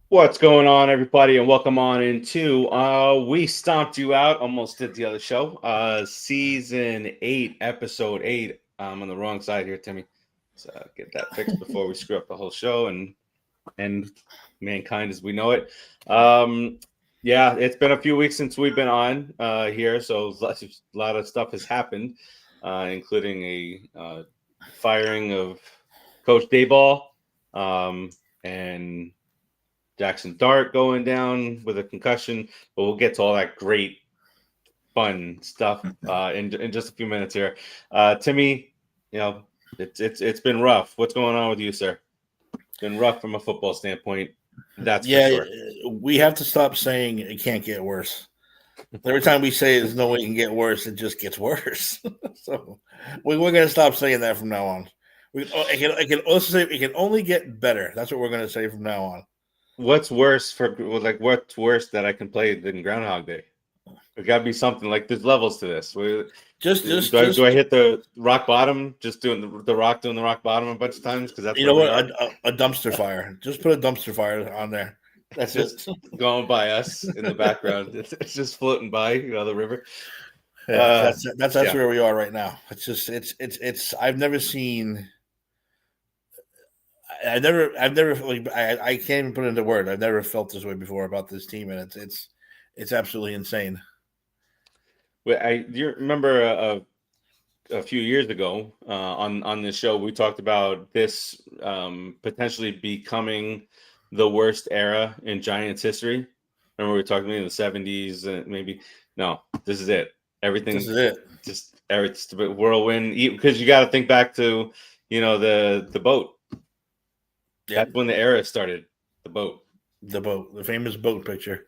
What's going on, everybody, and welcome on into We Stomped You Out. Almost did the other show. Season 8, episode 8. I'm on the wrong side here, Timmy. So get that fixed before we screw up the whole show and mankind as we know it. Yeah, it's been a few weeks since we've been on here, so a lot of stuff has happened, including a firing of Coach Dayball, and Jaxson Dart going down with a concussion, but we'll get to all that great, fun stuff in just a few minutes here. Timmy, it's been rough. What's going on with you, sir? It's been rough from a football standpoint. That's for sure. We have to stop saying it can't get worse. Every time we say there's no way it can get worse, it just gets worse. So we're going to stop saying that from now on. It can also say it can only get better. That's what we're going to say from now on. What's worse that I can play than Groundhog Day? There got to be something like there's levels to this. Do I hit the rock bottom? Just doing the rock bottom a bunch of times because that's a dumpster fire. Just put a dumpster fire on there. That's just going by us in the background. It's just floating by, the river. Yeah, that's where we are right now. It's. I've never seen. I can't even put it into words. I've never felt this way before about this team, and it's absolutely insane. You remember a few years ago on this show, we talked about this potentially becoming the worst era in Giants history. Remember we were talking in the 70s and maybe no, this is it. Everything this is it. Just it's a whirlwind because you got to think back to the boat. Yep. That's when the era started. The boat, the famous boat picture.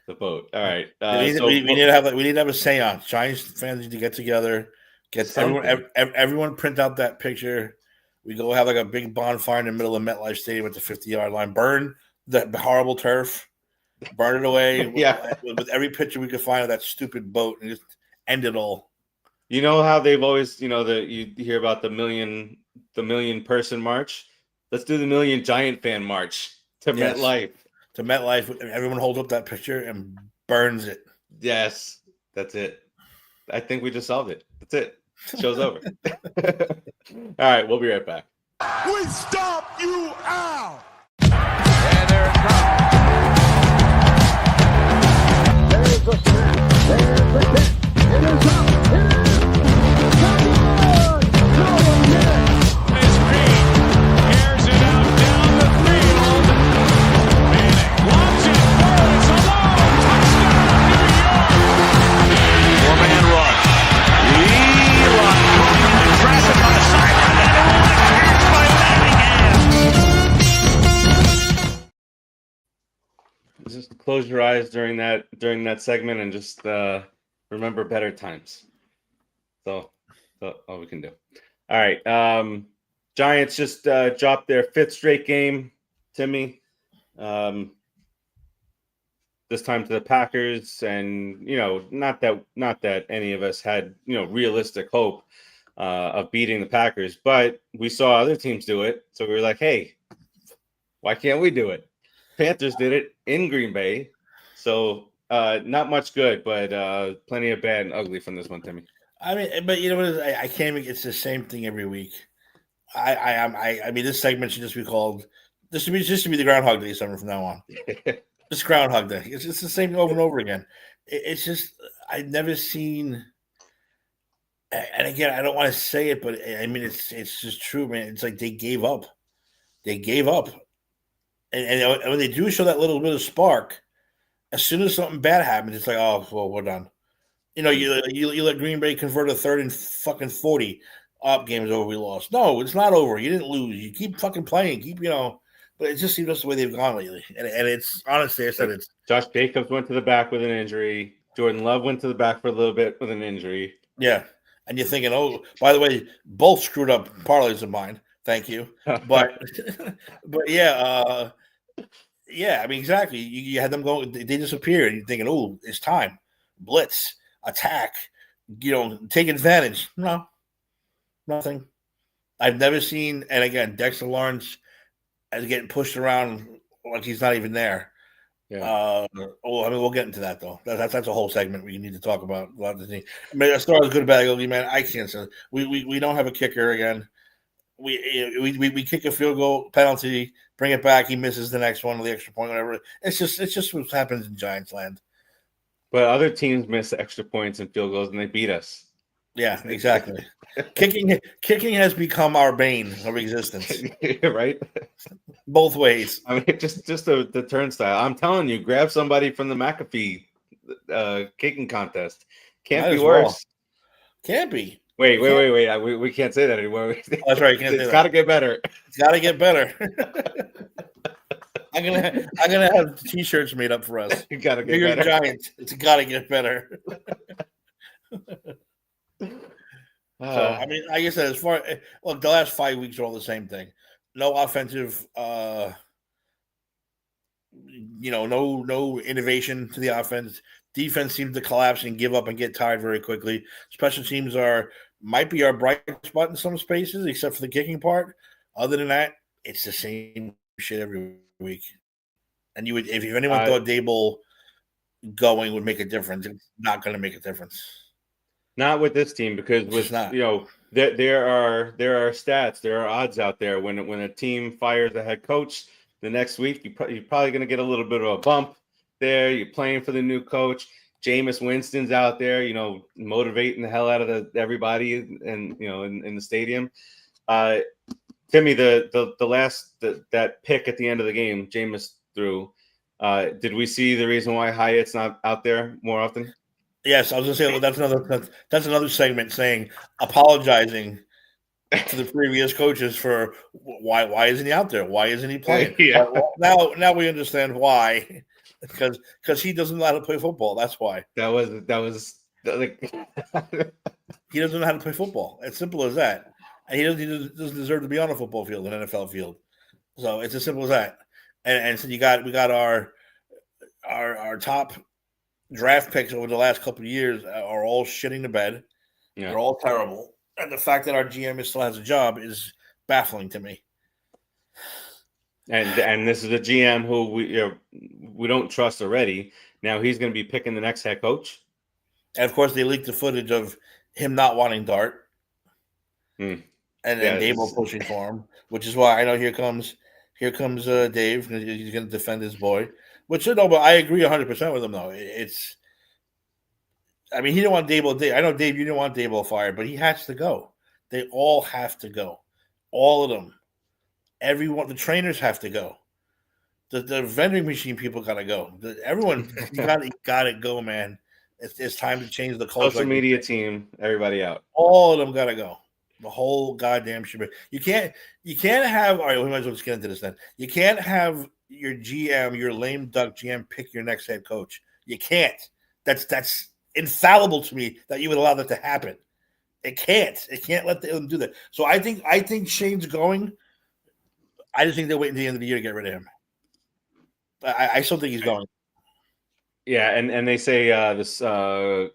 The boat. All right. We need to have a seance. Giants fans need to get together. Everyone print out that picture. We go have like a big bonfire in the middle of MetLife Stadium at the 50-yard line. Burn that horrible turf. Burn it away. with every picture we could find of that stupid boat and just end it all. You know how they've always, you hear about the million person march. Let's do the million Giant fan march to MetLife. To MetLife, everyone holds up that picture and burns it. Yes, that's it. I think we just solved it. That's it. Show's over. All right, we'll be right back. We stomp you out. And there it comes. There's a snap. There's the kick. It is up. It is. No one hit. It's Pete. Airs it out down the field. Manning lobs it forward. It's a long touchdown, New York. Four-man rush. Elon caught in the traffic on the sideline. And a catch by Manningham. Just close your eyes during that segment and just remember better times. So all we can do. All right. Giants just dropped their 5th straight game, Timmy. This time to the Packers, and not that any of us had realistic hope of beating the Packers, but we saw other teams do it, so we were like, hey, why can't we do it? Panthers did it in Green Bay, so not much good, but plenty of bad and ugly from this one, Timmy. I mean, but you know what? I can't. It's the same thing every week. I mean, this segment should just be called. This should be the Groundhog Day segment from now on. Just Groundhog Day. It's just the same over and over again. It's just I've never seen. And again, I don't want to say it, but I mean, it's just true, man. It's like they gave up. They gave up, and when they do show that little bit of spark, as soon as something bad happens, it's like, oh, well, we're done. You let Green Bay convert a 3rd and fucking 40. Game's over. We lost. No, it's not over. You didn't lose. You keep fucking playing. But it just seems that's the way they've gone lately. And it's honestly, I said it's. Josh Jacobs went to the back with an injury. Jordan Love went to the back for a little bit with an injury. Yeah, and you're thinking, oh, by the way, both screwed up parlays of mine. Thank you. But yeah. I mean, exactly. You had them go. They disappeared. You're thinking, oh, it's time. Blitz. Attack, take advantage. No, nothing. I've never seen, and again, Dexter Lawrence is getting pushed around like he's not even there. Yeah. We'll get into that though. That's a whole segment we need to talk about. A lot of the team. I mean, as far as good bad goes, man, I can't say we don't have a kicker again. We kick a field goal penalty, bring it back. He misses the next one, the extra point, whatever. It's just what happens in Giants land. But other teams miss extra points and field goals, and they beat us. Yeah, exactly. Kicking has become our bane of existence. Right? Both ways. I mean, just the turnstile. I'm telling you, grab somebody from the McAfee kicking contest. Can't be worse. Can't be. Wait. We can't say that anymore. That's right. You can't say It's got to get better. It's got to get better. I'm gonna have T-shirts made up for us. You got to get Bigger better. Giants. It's got to get better. So I mean, like I said, as far look, the last 5 weeks are all the same thing. No offensive, no innovation to the offense. Defense seems to collapse and give up and get tired very quickly. Special teams might be our bright spot in some spaces, except for the kicking part. Other than that, it's the same shit every week. And you would, if anyone thought Dable going would make a difference, it's not going to make a difference. Not with this team, because there are stats, there are odds out there. When a team fires a head coach, the next week you're probably going to get a little bit of a bump there. You're playing for the new coach. Jameis Winston's out there, motivating the hell out of everybody, and in the stadium. Timmy, that pick at the end of the game, Jameis threw. Did we see the reason why Hyatt's not out there more often? Yes, I was going to say that's another segment saying apologizing to the previous coaches for why isn't he out there? Why isn't he playing? Yeah. Now we understand why, because he doesn't know how to play football. That's why. That was like he doesn't know how to play football. As simple as that. And he doesn't deserve to be on a football field, an NFL field. So it's as simple as that. And so we got our top draft picks over the last couple of years are all shitting the bed. Yeah. They're all terrible. And the fact that our GM still has a job is baffling to me. And this is a GM who we don't trust already. Now he's going to be picking the next head coach. And of course, they leaked the footage of him not wanting Dart, and Dable pushing for him, which is why I know here comes Dave. He's going to defend his boy. But I agree 100% with him, though. He didn't want Dable. I know, Dave, you didn't want Dable fired, but he has to go. They all have to go. All of them. Everyone, the trainers have to go. The vending machine people got to go. Everyone got to go, man. It's time to change the culture. Social media team, everybody out. All of them got to go. The whole goddamn shit. You can't have. All right, we might as well just get into this then. You can't have your GM, your lame duck GM, pick your next head coach. You can't. That's infallible to me that you would allow that to happen. It can't let them do that. So I think Shane's going. I just think they're waiting until the end of the year to get rid of him. I still think he's going. Yeah, and they say this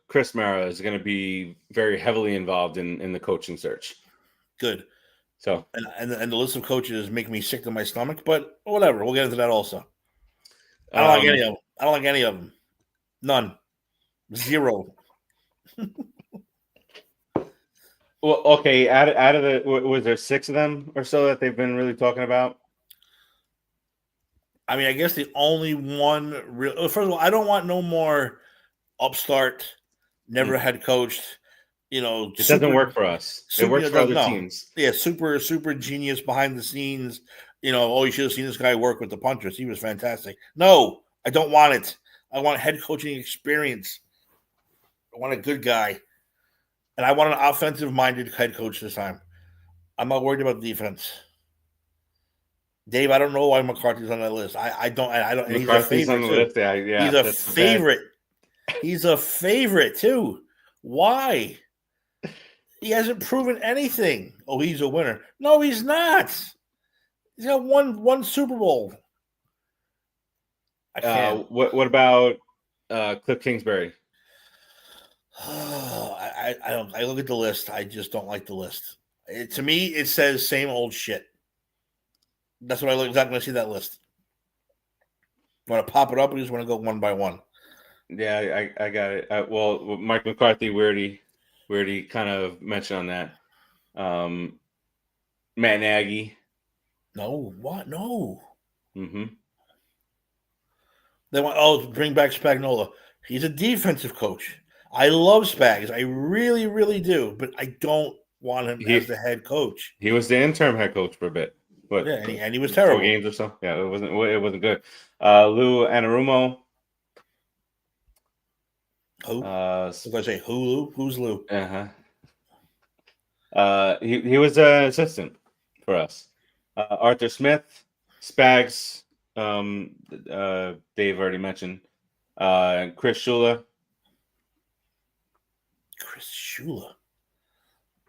Chris Mara is going to be very heavily involved in the coaching search. Good. So and the list of coaches make me sick to my stomach, but whatever. We'll get into that also. I don't like any of them. I don't like any of them. None. Zero. Well, okay. Out of the, was there 6 of them or so that they've been really talking about? I mean, I guess the only one real. First of all, I don't want no more upstart, never head coached. It doesn't work for us. It works for other teams. Yeah, super genius behind the scenes. You should have seen this guy work with the punters. He was fantastic. No, I don't want it. I want head coaching experience. I want a good guy. And I want an offensive-minded head coach this time. I'm not worried about defense. Dave, I don't know why McCarthy's on that list. I don't. He's a favorite. On the list, yeah, he's a favorite. He's a favorite too. Why? He hasn't proven anything. Oh, he's a winner. No, he's not. He's got one Super Bowl. I can't. What about Cliff Kingsbury? I don't. I look at the list. I just don't like the list. To me, it says same old shit. That's what I look. I'm not going to see that list. Want to pop it up, or you just want to go one by one? Yeah, I got it. Well, Mike McCarthy, we already kind of mentioned on that. Matt Nagy. No, what? No. Mm-hmm. They want to bring back Spagnuolo. He's a defensive coach. I love Spags. I really, really do. But I don't want him as the head coach. He was the interim head coach for a bit. But yeah, and he was terrible. 4 games or so. Yeah, it wasn't good. Lou Anarumo. Who? I was going to say Lou? Who's Lou? Uh-huh. He was an assistant for us. Arthur Smith, Spags, Dave already mentioned. Chris Shula. Chris Shula.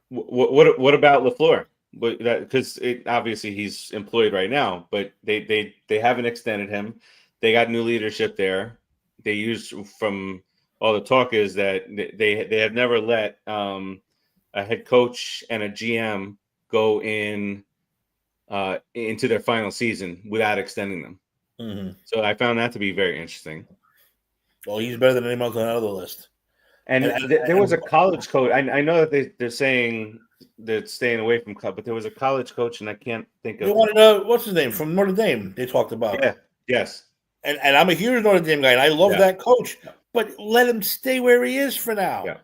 What about LaFleur? But that because obviously he's employed right now, but they haven't extended him. They got new leadership there. They used from all the talk is that they have never let a head coach and a GM go into their final season without extending them. Mm-hmm. So I found that to be very interesting. Well, he's better than anyone else on the other list. And there was a college coach. I know that they're saying they're staying away from club, but there was a college coach, and I can't think of. They wanted to what's his name from Notre Dame. They talked about. Yeah. Yes. And I'm a huge Notre Dame guy, and I love that coach. But let him stay where he is for now. Yeah.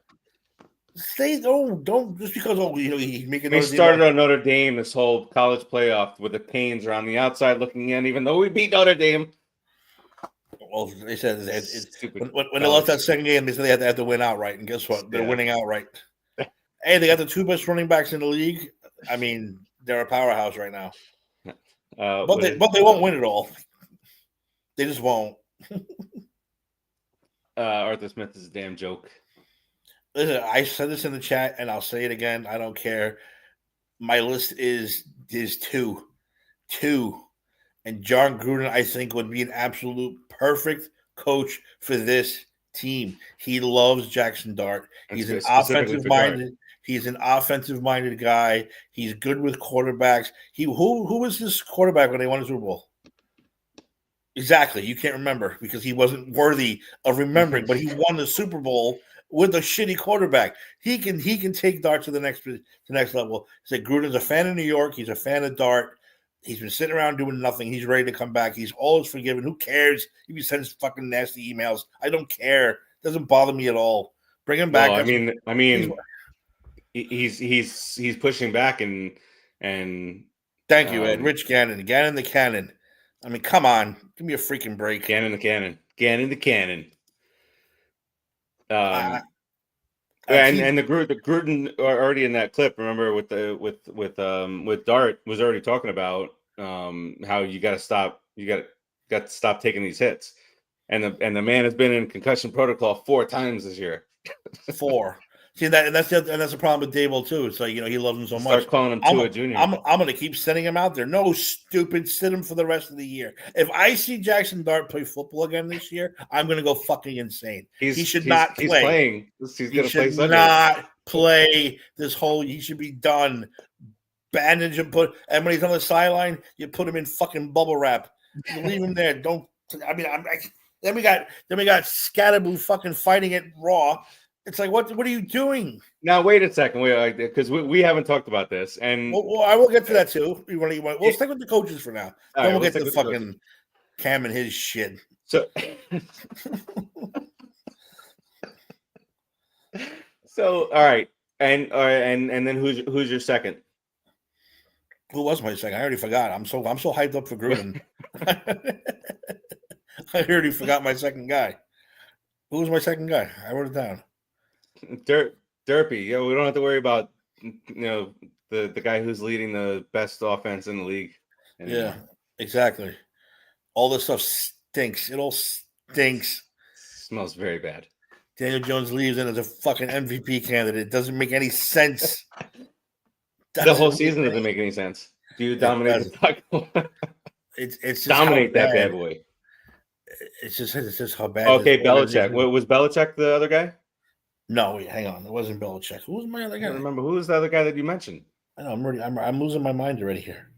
Stay. Don't just because he's making. We started on Notre Dame this whole college playoff with the Canes are on the outside looking in, even though we beat Notre Dame. Well, they said when they lost that second game, they said they had to win outright, and guess what? They're winning outright. Hey, they got the two best running backs in the league. I mean, they're a powerhouse right now. But they won't win it all. They just won't. Arthur Smith is a damn joke. Listen, I said this in the chat, and I'll say it again. I don't care. My list is two. And John Gruden, I think, would be an absolute perfect coach for this team. He loves Jaxson Dart. He's an offensive-minded. He's an offensive-minded guy. He's good with quarterbacks. Who was this quarterback when they won the Super Bowl? Exactly. You can't remember because he wasn't worthy of remembering, but he won the Super Bowl with a shitty quarterback. He can take Dart to the next level. He said Gruden's a fan of New York. He's a fan of Dart. He's been sitting around doing nothing. He's ready to come back. He's always forgiven. Who cares if he sends fucking nasty emails? I don't care. It doesn't bother me at all. Bring him back. Well, I mean, he's pushing back and thank you, Ed. Rich Gannon the Cannon. I mean, come on, give me a freaking break. Gannon the Cannon. And the Gruden are already in that clip. Remember with Dart was already talking about how you got to stop taking these hits, and the man has been in concussion protocol 4 times this year. 4. See that's the problem with Dable too. It's like he loves him so much. Start calling him Tua Jr. I'm going to keep sending him out there. No, stupid, sit him for the rest of the year. If I see Jaxson Dart play football again this year, I'm going to go fucking insane. He should not play. He's playing. He should not play this whole. He should be done. Bandage and and when he's on the sideline, you put him in fucking bubble wrap. You leave him there. Don't. I mean, then we got Skattebo fucking fighting it Raw. It's like, what are you doing? Now, wait a second. Because we haven't talked about this. And well, I will get to that, too. We'll stick with the coaches for now. Then we'll get to the fucking Cam and his shit. So, all right. And then who's your second? Who was my second? I already forgot. I'm so hyped up for Gruden. I already forgot my second guy. Who was my second guy? I wrote it down. Derpy. Yeah, we don't have to worry about the guy who's leading the best offense in the league. Yeah, exactly. All this stuff stinks. It all stinks. Smells very bad. Daniel Jones leaves in as a fucking MVP candidate. It doesn't make any sense. The whole season doesn't make any sense. Do you dominate the It's just dominate that bad boy. It's just how bad. Okay, Belichick. Was Belichick the other guy? No, wait, hang on. It wasn't Belichick. Who was my other guy? I don't remember. Who was the other guy that you mentioned? I know. I'm losing my mind already here.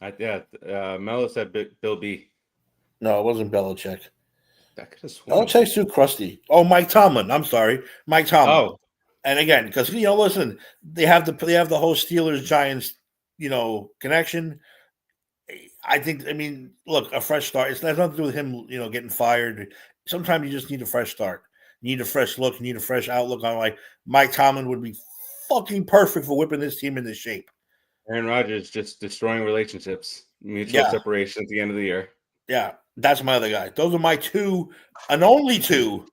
Mello said Bill B. No, it wasn't Belichick. That could have sworn. Belichick's too crusty. Oh, Mike Tomlin. I'm sorry, Mike Tomlin. Oh, And again, because listen, they have the whole Steelers Giants, connection. I mean, look, a fresh start. It has nothing to do with him, getting fired. Sometimes you just need a fresh start. You need a fresh look. You need a fresh outlook on like Mike Tomlin would be fucking perfect for whipping this team into shape. Aaron Rodgers just destroying relationships, mutual separation at the end of the year. Yeah, that's my other guy. Those are my two and only two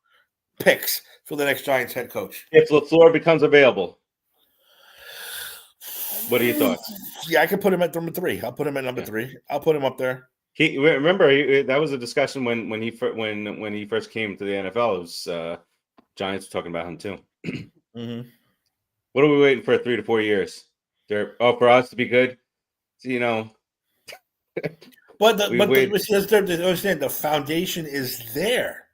picks for the next Giants head coach. If LaFleur becomes available, what are your thoughts? Yeah, I could put him at number 3. I'll put him at number 3. I'll put him up there. That was a discussion when he first came to the NFL. It was Giants were talking about him too. Mm-hmm. What are we waiting for 3 to 4 years? For us to be good, But understand the foundation is there.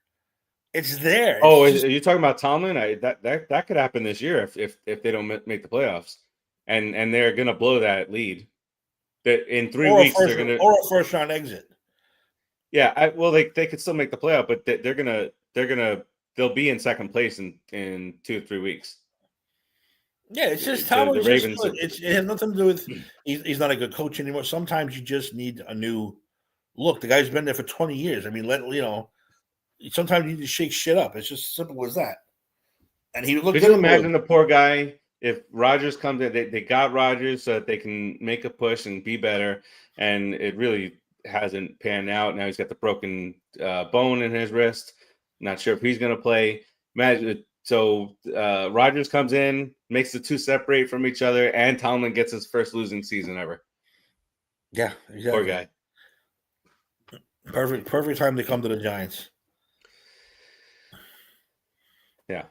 It's there. Are you talking about Tomlin? That could happen this year if they don't make the playoffs, and they're gonna blow that lead. That in 3 weeks they're gonna or a first round exit. Yeah, they could still make the playoff, but they'll be in second place in 2 or 3 weeks. Yeah, it's just Tomlin. The Ravens. It has nothing to do with he's not a good coach anymore. Sometimes you just need a new look. The guy's been there for 20 years. I mean, sometimes you need to shake shit up. It's just simple as that. And he looked. Could you imagine the poor guy if Rodgers comes in? They got Rodgers so that they can make a push and be better, and it really hasn't panned out. Now he's got the broken bone in his wrist. Not sure if he's going to play. Imagine. So Rodgers comes in, makes the two separate from each other, and Tomlin gets his first losing season ever. Yeah, exactly. Poor guy. Perfect time to come to the Giants. Yeah,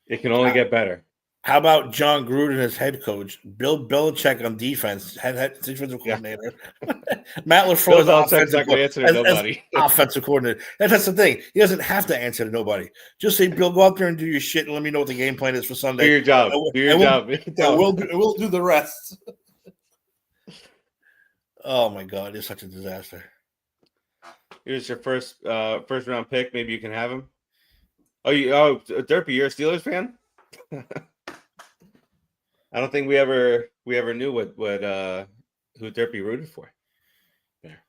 it can only get better. How about John Gruden as head coach? Bill Belichick on defense, head defensive coordinator. Matt LaFleur as offensive coordinator. That's the thing. He doesn't have to answer to nobody. Just say, Bill, go out there and do your shit and let me know what the game plan is for Sunday. Do your job. We'll do the rest. Oh, my God. It's such a disaster. Here's your first round pick. Maybe you can have him. Derpy, you're a Steelers fan? I don't think we ever knew who Derpy rooted for. There.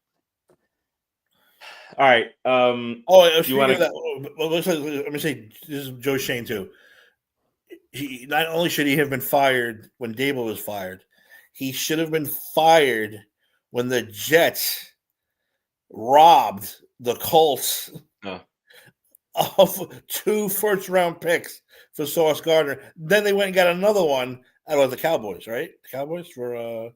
All right. You want to? Let me say this is Joe Shane too. He not only should he have been fired when Dable was fired, he should have been fired when the Jets robbed the Colts of 2 first-round picks for Sauce Gardner. Then they went and got another one out of the Cowboys, right? The Cowboys for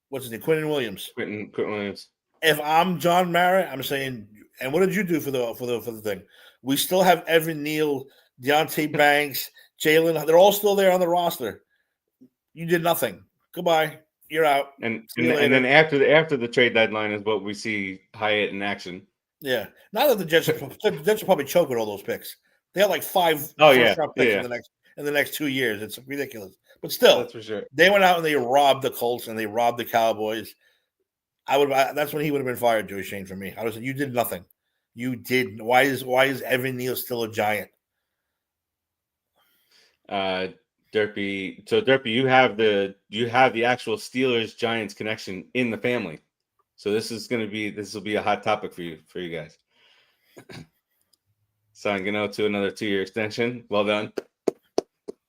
what's his name? Quentin Williams. Quentin Williams. If I'm John Mara, I'm saying, and what did you do for the thing? We still have Evan Neal, Deontay Banks, Jalen. They're all still there on the roster. You did nothing. Goodbye. You're out. And then after the trade deadline is what we see Hyatt in action. Yeah. Now that the Jets will probably choke with all those picks. They had like 5 first-round picks in the next 2 years. It's ridiculous. But still, that's for sure. They went out and they robbed the Colts and they robbed the Cowboys. That's when he would have been fired, Joey Shane, for me. I was like, you did nothing. You did. Why is Evan Neal still a Giant? Derpy. So Derpy, you have the actual Steelers Giants connection in the family. So this will be a hot topic for you guys. Signing to another 2-year extension. Well done.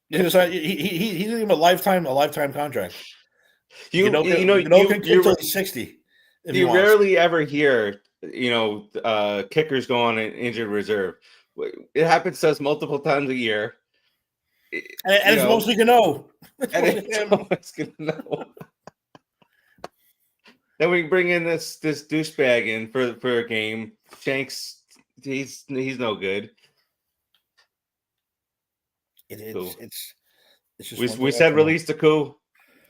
Yeah, so he's even a lifetime contract. Until he's 60. You rarely ever hear kickers go on an injured reserve. It happens to us multiple times a year. And it's mostly Gano. It's gonna know. Then we bring in this douchebag in for a game. Shanks, he's no good. It's just we said release the coup.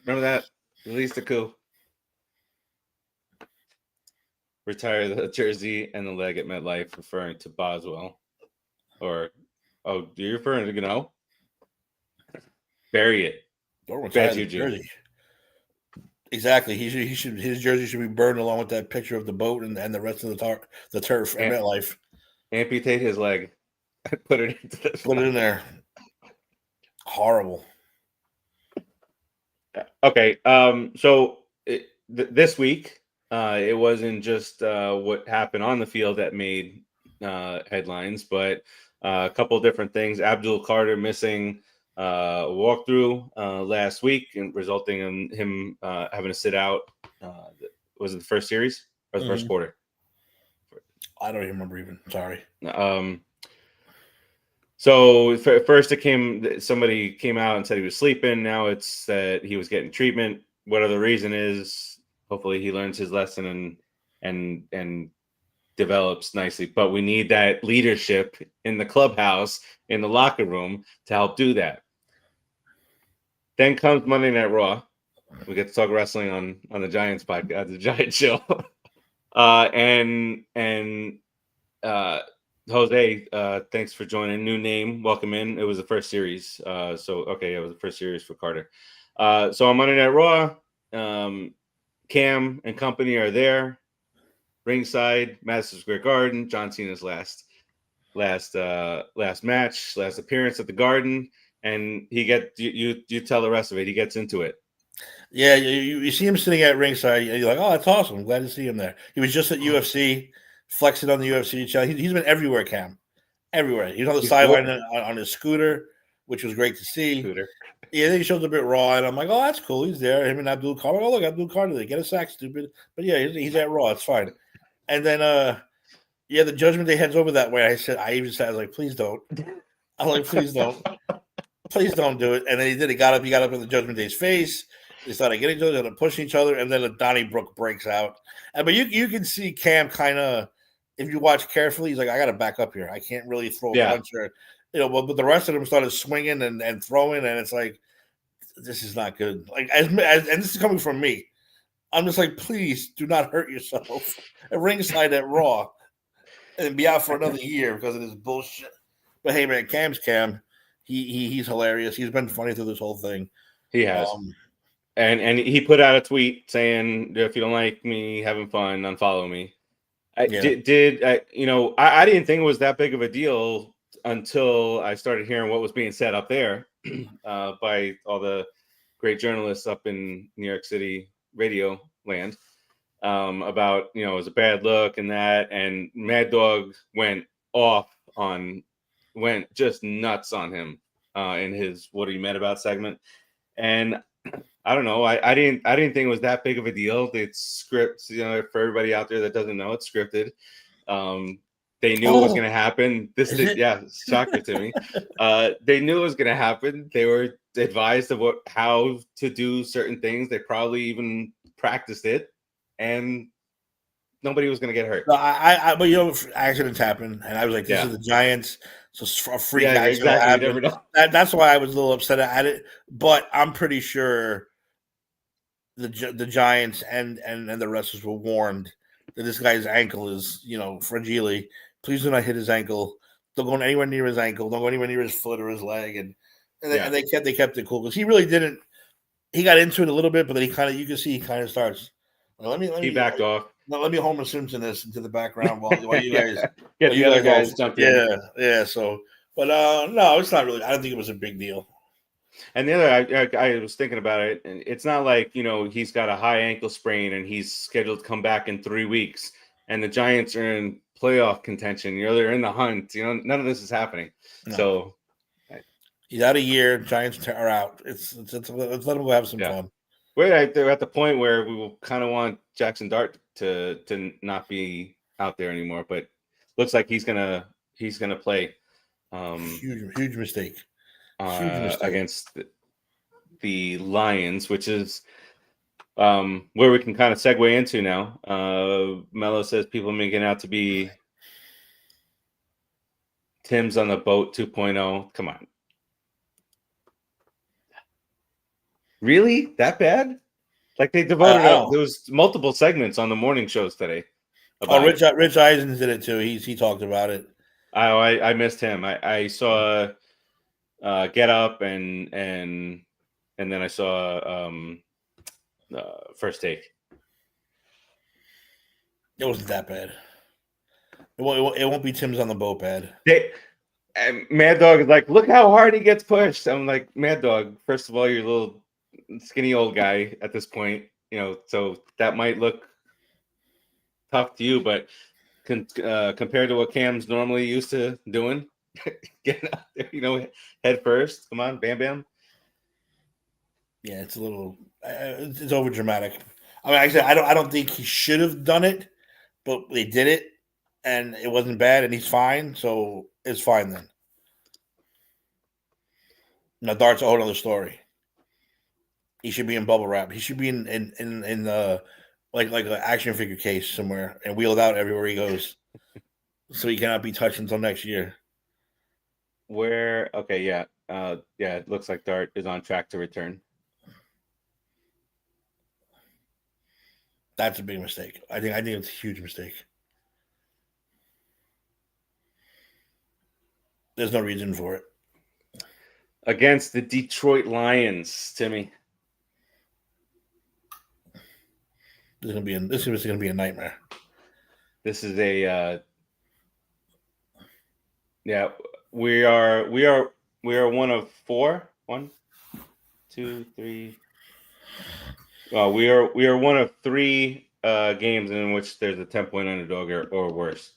Remember that? Release the coup. Retire the jersey and the leg at MetLife, referring to Boswell. Or you're referring to Gano? Bury it. Don't retire the jersey. Exactly. He should his jersey should be burned along with that picture of the boat and the rest of the turf at MetLife. Amputate his leg. Put it into this. Put it in there. Horrible. Okay. So this week, it wasn't just what happened on the field that made headlines, but a couple of different things. Abdul Carter missing walkthrough last week, and resulting in him having to sit out. Was it the first series or the first quarter? I don't even remember even. Sorry. So first somebody came out and said he was sleeping. Now it's that he was getting treatment. Whatever the reason is, hopefully he learns his lesson and develops nicely. But we need that leadership in the clubhouse, in the locker room to help do that. Then comes Monday Night Raw. We get to talk wrestling on the Giants podcast, the Giants show. Jose, thanks for joining. New name, welcome in. It was the first series. It was the first series for Carter. So on Monday Night Raw, Cam and company are there, ringside, Madison Square Garden. John Cena's last match, last appearance at the Garden, and you tell the rest of it. He gets into it. Yeah, you see him sitting at ringside. You're like, oh, that's awesome. I'm glad to see him there. He was just at UFC, flexing on the UFC channel. He's been everywhere, Cam. Everywhere. He's on the sideline on his scooter, which was great to see. Yeah, then he shows a bit Raw, and I'm like, oh, that's cool. He's there. Him and Abdul Carter. Oh, look, Abdul Carter. They get a sack, stupid. But yeah, he's at Raw. It's fine. And then, the Judgment Day heads over that way. I was like, please don't. I'm like, please don't. Please don't do it. And then he did. He got up in the Judgment Day's face. They started getting each other, started pushing each other, and then Donnybrook breaks out. But you can see Cam kind of, if you watch carefully, he's like, I got to back up here. I can't really throw a punch or, but the rest of them started swinging and throwing, and it's like, this is not good. Like, and this is coming from me. I'm just like, please do not hurt yourself at ringside at Raw and be out for another year because of this bullshit. But hey, man, Cam's Cam. He's hilarious. He's been funny through this whole thing. He has. And he put out a tweet saying, if you don't like me having fun, unfollow me. I didn't think it was that big of a deal until I started hearing what was being said up there by all the great journalists up in New York City radio land about, it was a bad look and that. And Mad Dog went just nuts on him in his "What Are You Mad About" segment. And I don't know. I didn't think it was that big of a deal. It's scripted, for everybody out there that doesn't know, it's scripted. They knew it was going to happen. Shocker to me. They knew it was going to happen. They were advised of how to do certain things. They probably even practiced it, and nobody was going to get hurt. No, but accidents happen, and I was like, "This is the Giants." So a freak accident happened. That's why I was a little upset at it. But I'm pretty sure the Giants and the wrestlers were warned that this guy's ankle is, fragile. Please do not hit his ankle. Don't go anywhere near his ankle. Don't go anywhere near his foot or his leg. And they kept it cool because he really didn't. He got into it a little bit, but then you can see he kind of starts. He backed off. No, let me Homer Simpson this into the background while you guys get the other guys jump in. Yeah. So, but no, it's not really. I don't think it was a big deal. And the other, I was thinking about it, and it's not like he's got a high ankle sprain and he's scheduled to come back in 3 weeks, and the Giants are in playoff contention. They're in the hunt. None of this is happening. No. So he's out a year. Giants are out. Let's let him go have some fun. They're at the point where we will kind of want Jaxson Dart to not be out there anymore, but looks like he's gonna play. Huge mistake. Against the Lions, which is where we can kind of segue into now. Mello says people making out to be Tim's on the boat 2.0. Come on. Really? That bad? Like they devoted there was multiple segments on the morning shows today. Rich Eisen did it too. He talked about it. I missed him. I saw Get Up and then I saw first take. It wasn't that bad. It won't be Tim's on the boat bad. And Mad Dog is like, look how hard he gets pushed. I'm like, Mad Dog, first of all, you're a little skinny old guy at this point, so that might look tough to you, but compared to what Cam's normally used to doing, getting out there, head first. Come on, bam, bam. Yeah, it's a little, it's over dramatic. I mean, actually, I don't think he should have done it, but they did it, and it wasn't bad, and he's fine, so it's fine then. Now, Dart's a whole other story. He should be in bubble wrap. He should be in like an action figure case somewhere and wheeled out everywhere he goes, so he cannot be touched until next year. Yeah, it looks like Dart is on track to return. That's a big mistake. I think it's a huge mistake. There's no reason for it. Against the Detroit Lions, Timmy. This is gonna be a nightmare. This is we are one of four. 1, 2, 3. We are one of 3 games in which there's a 10-point underdog or worse.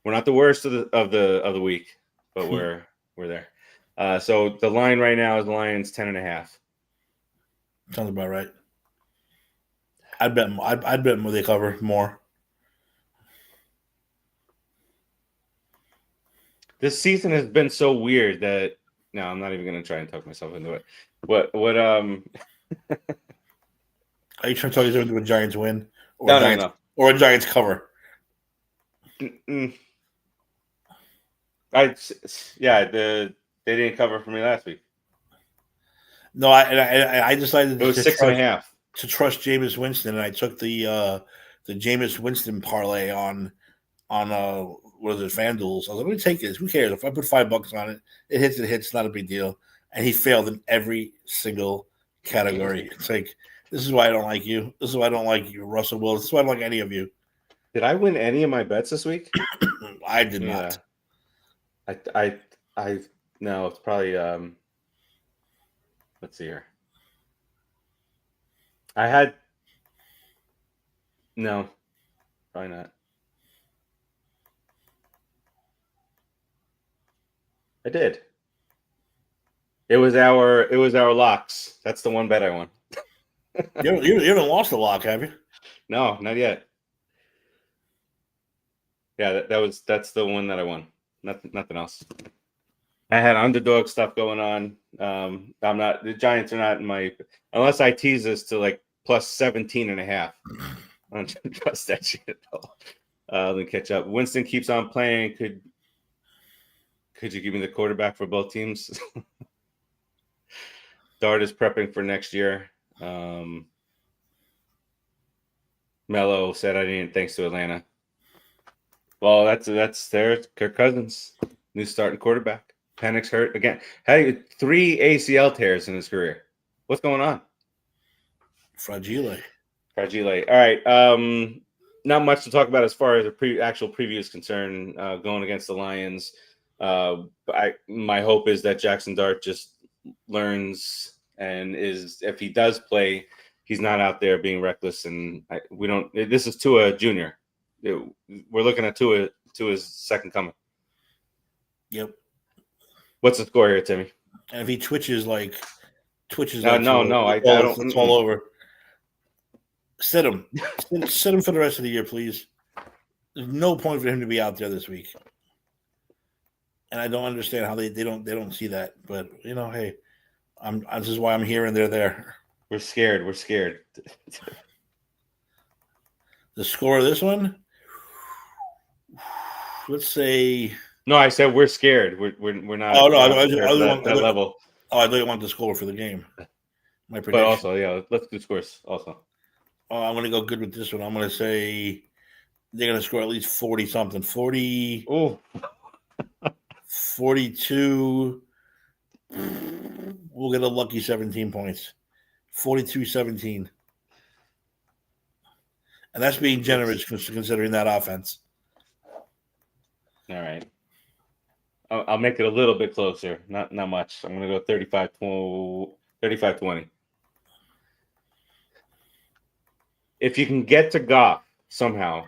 We're not the worst of the week, but we're there. So the line right now is Lions 10.5. Sounds about right. I'd bet them they cover more. This season has been so weird that no, I'm not even going to try and talk myself into it. What Are you trying to talk yourself into a Giants win or No. Or a Giants cover? They didn't cover for me last week. No, I decided it was 6.5 to trust Jameis Winston, and I took the Jameis Winston parlay on what is it, FanDuel. So I was like, let me take this. Who cares? If I put $5 on it, it hits, not a big deal. And he failed in every single category. It's like, this is why I don't like you. This is why I don't like you, Russell Wilson. This is why I don't like any of you. Did I win any of my bets this week? I did not. I no, it's probably let's see here. I had no, probably not. I did. It was our locks. That's the one bet I won. You haven't lost a lock, have you? No, not yet. Yeah, that's the one that I won. Nothing else. I had underdog stuff going on. The Giants are not in my, unless I tease this to like plus 17.5. I don't trust that shit at all. Let me catch up. Winston keeps on playing. Could you give me the quarterback for both teams? Dart is prepping for next year. Mello said I didn't, thanks to Atlanta. Well, that's their Kirk Cousins, new starting quarterback. Penix hurt again. Had 3 ACL tears in his career. What's going on? Fragile. All right. Not much to talk about as far as the actual preview is concerned. Going against the Lions, my hope is that Jaxson Dart just learns and if he does play, he's not out there being reckless. And this is Tua Jr. We're looking at Tua's second coming. Yep. What's the score here, Timmy? And if he twitches, no, I don't. It's all over. Sit him. Sit him for the rest of the year, please. There's no point for him to be out there this week. And I don't understand how they don't see that. But hey, this is why I'm here and they're there. We're scared. The score of this one, let's say. No, I said we're scared. We're not. Oh no, that level. Oh, I don't want the score for the game. My prediction. But also, yeah, let's do scores also. Oh, I'm going to go good with this one. I'm going to say they're going to score at least 40 something. 40. Oh. 42. We'll get a lucky 17 points. 42-17. And that's being generous considering that offense. All right. I'll make it a little bit closer. Not much. I'm going to go 35-20. If you can get to Goff somehow,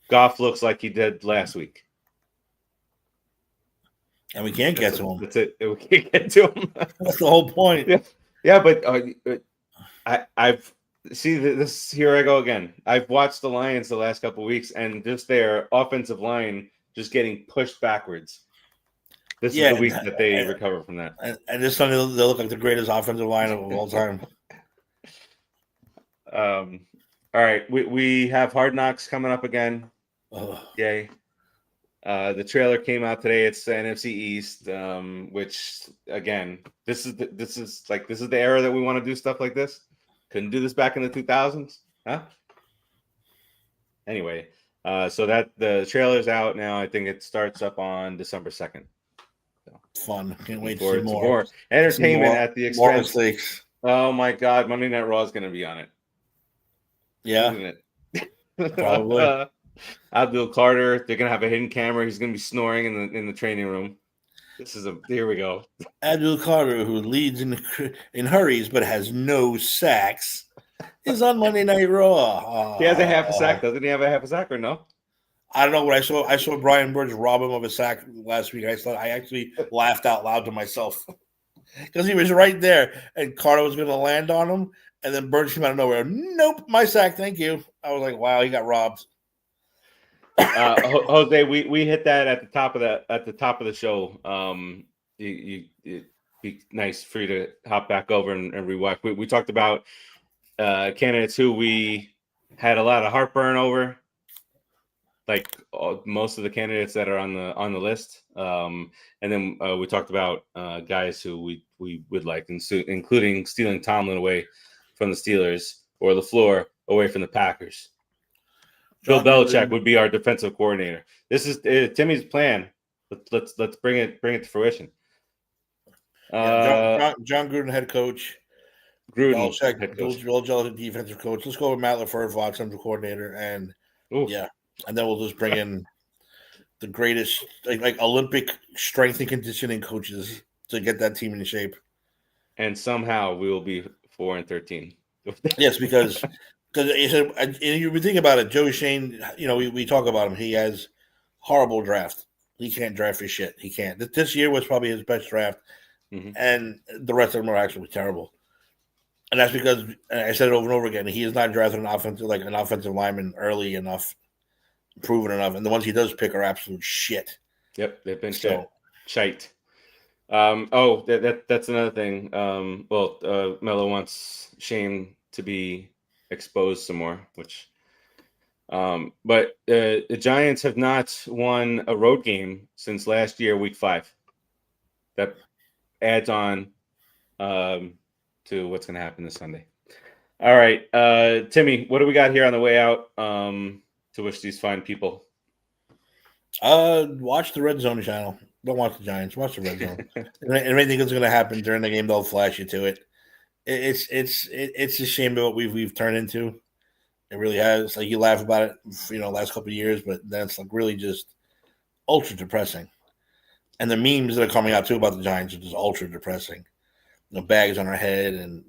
Goff looks like he did last week. And we can't get to him. That's it. We can't get to him. That's the whole point. Yeah, but I've see this. Here I go again. I've watched the Lions the last couple of weeks, and just their offensive line just getting pushed backwards. This is the week that they recover from that. And this Sunday, they look like the greatest offensive line of all time. All right, we have Hard Knocks coming up again. Yay. The trailer came out today. It's the NFC East, which again, this is the era that we want to do stuff like this. Couldn't do this back in the 2000s, huh? Anyway, so that the trailer's out now. I think it starts up on December 2nd. Fun. Can't wait to see more entertainment at the expense. More mistakes. Oh my God, Monday Night Raw is going to be on it. Yeah, isn't it? Probably. Abdul Carter, they're gonna have a hidden camera. He's gonna be snoring in the training room. Here we go. Abdul Carter, who leads in hurries but has no sacks, is on Monday Night Raw. He has a half a sack, doesn't he? Have a half a sack or no? I don't know what I saw. I saw Brian Burns rob him of a sack last week. I actually laughed out loud to myself because he was right there, and Carter was going to land on him, and then Burns came out of nowhere. Nope, my sack, thank you. I was like, wow, he got robbed. Jose, we hit that at the top of the show. It'd be nice for you to hop back over and rewatch. We talked about candidates who we had a lot of heartburn over, like most of the candidates that are on the list. And then we talked about guys who we would like, including stealing Tomlin away from the Steelers or LaFleur away from the Packers. Bill Belichick would be our defensive coordinator. This is Timmy's plan. Let's bring it to fruition. John Gruden, head coach. Belichick, head coach. Bill Belichick, defensive coach. Let's go with Matt LaFleur, offensive coordinator, and and then we'll just bring in the greatest, like Olympic strength and conditioning coaches to get that team in shape. And somehow we will be 4-13. Yes, because you think about it, Joe Shane, we talk about him. He has horrible draft. He can't draft for shit. He can't. This year was probably his best draft, and the rest of them are actually terrible. And that's because, and I said it over and over again, he is not drafting an offensive lineman early enough, proven enough, and the ones he does pick are absolute shit. Yep, they've been shite. That's another thing. Mello wants Shane to be exposed some more, but the Giants have not won a road game since last year, week 5. That adds on to what's going to happen this Sunday. All right, Timmy, what do we got here on the way out to wish these fine people? Watch the Red Zone channel. Don't watch the Giants. Watch the Red Zone. If anything that's going to happen during the game, they'll flash you to it. It's a shame of what we've turned into. It really has. Like, you laugh about it, last couple of years, but then it's like really just ultra depressing. And the memes that are coming out too about the Giants are just ultra depressing. Bags on our head and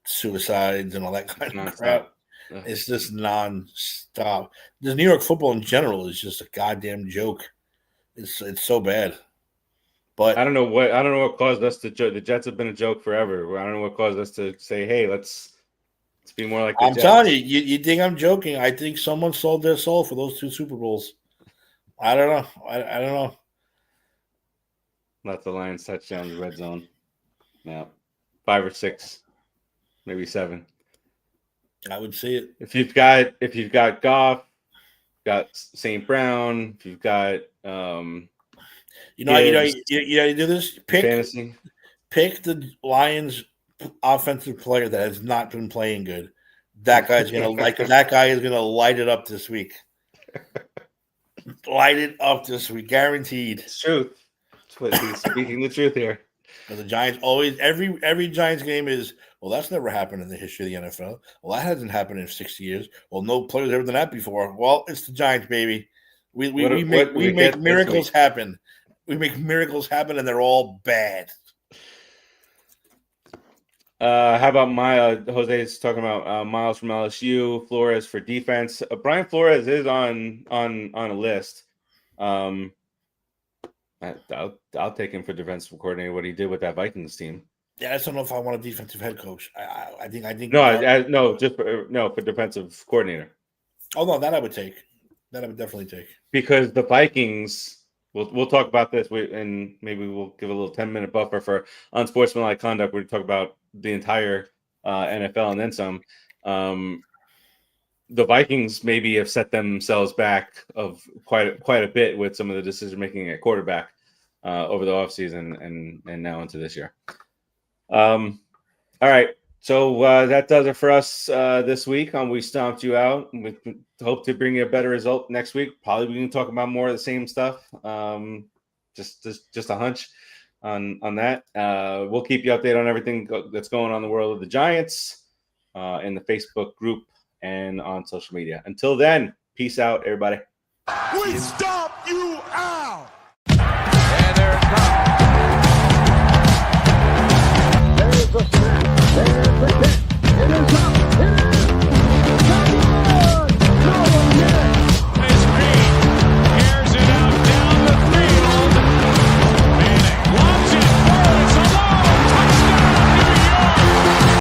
suicides and all that kind of crap. It's just nonstop. The New York football in general is just a goddamn joke. It's so bad. But I don't know what caused us to joke. The Jets have been a joke forever. I don't know what caused us to say, "Hey, let's be more like the Jets." I'm telling you, you think I'm joking? I think someone sold their soul for those 2 Super Bowls. I don't know. I don't know. Let the Lions touchdown the red zone. Yeah, 5 or 6, maybe 7. I would see it. If you've got Goff, got St. Brown. If you've got you do this. Fantasy. Pick the Lions offensive player that has not been playing good. That guy's gonna that guy is gonna light it up this week. Light it up this week, guaranteed. It's truth. He's speaking the truth here. The Giants always every Giants game is, well, that's never happened in the history of the NFL. Well, that hasn't happened in 60 years. Well, no player's ever done that before. Well, it's the Giants, baby. We make miracles happen. We make miracles happen, and they're all bad. How about Jose's talking about Miles from LSU, Flores for defense. Brian Flores is on a list. I'll take him for defensive coordinator. What he did with that Vikings team. Yeah, I just don't know if I want a defensive head coach. I think for defensive coordinator. Oh no, that I would take. That I would definitely take. Because the Vikings, we'll talk about this, and maybe we'll give a little 10-minute buffer for unsportsmanlike conduct. We talk about the entire NFL and then some. The Vikings maybe have set themselves back of quite a bit with some of the decision making at quarterback over the offseason and now into this year. All right, so that does it for us this week on We Stomped You Out. We hope to bring you a better result next week. Probably we can talk about more of the same stuff. Just a hunch on that. We'll keep you updated on everything that's going on in the world of the Giants in the Facebook group and on social media. Until then, peace out, everybody. We stomp you out.